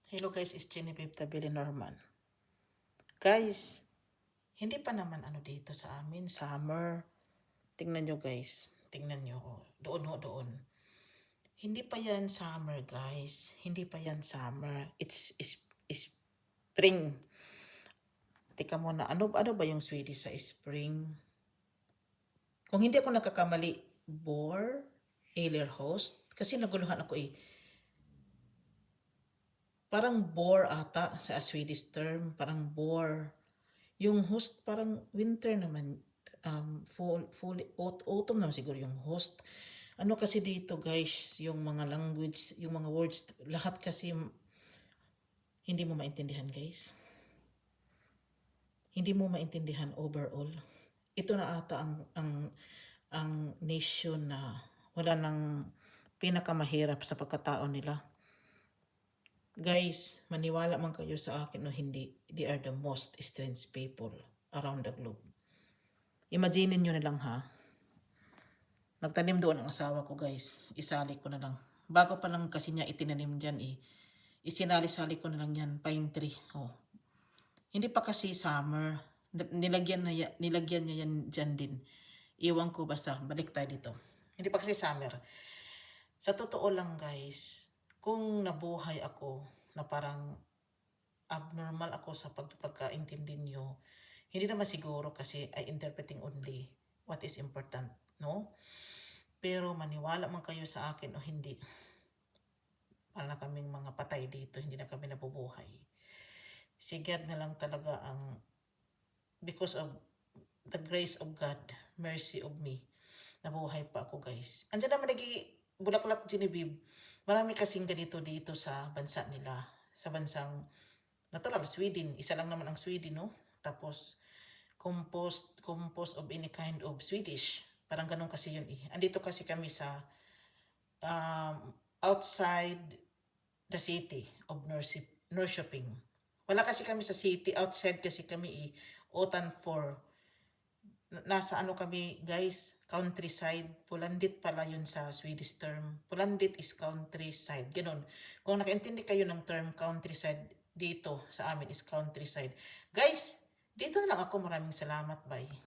Hello guys, it's Genevieve Tabili Norman. Guys, hindi pa naman ano dito sa amin, summer. Tingnan nyo guys, tingnan nyo. Oh, doon ho, doon. Hindi pa yan summer guys, hindi pa yan summer. It's spring. Teka muna, ano ba yung Swedish sa spring? Kung hindi ako nakakamali, host. Kasi naguluhan ako eh. Parang bore ata sa Swedish term, parang bore. Yung host parang winter naman, autumn naman siguro yung host. Ano kasi dito guys, yung mga language, yung mga words, lahat kasi hindi mo maintindihan guys. Hindi mo maintindihan overall. Ito na ata ang nation na wala nang pinakamahirap sa pagkatao nila. Guys, maniwala man kayo sa akin o hindi, they are the most strange people around the globe. Imagine nyo na lang ha. Nagtanim doon ang asawa ko guys. Isali ko na lang. Bago pa lang kasi niya itinanim dyan eh. Isinali-sali ko na lang yan. Pine tree. Oh. Hindi pa kasi summer. Nilagyan niya yan dyan din. Iwan ko basta. Balik tayo dito. Hindi pa kasi summer. Sa totoo lang guys, kung nabuhay ako na parang abnormal ako sa pagkaintindi nyo, hindi naman siguro kasi I interpreting only what is important, no? Pero maniwala man kayo sa akin o hindi, para na kaming mga patay dito, hindi na kami nabubuhay. Si God na lang talaga ang, because of the grace of God, mercy of me, nabuhay pa ako guys. Andiyan naman Bulaklak Genevieve. Marami kasing ganito dito sa bansa nila. Sa bansang natural, Sweden. Isa lang naman ang Sweden, no? Tapos, composed of any kind of Swedish. Parang ganun kasi yun eh. Andito kasi kami sa outside the city of Norrköping. Wala kasi kami sa city, outside kasi kami eh. Otan 4. Nasa ano kami guys, countryside. Pulandit pala yun sa Swedish term. Pulandit is countryside. Ganun. Kung nakaintindi kayo ng term countryside, dito sa amin is countryside. Guys, dito na lang ako. Maraming salamat. Bye.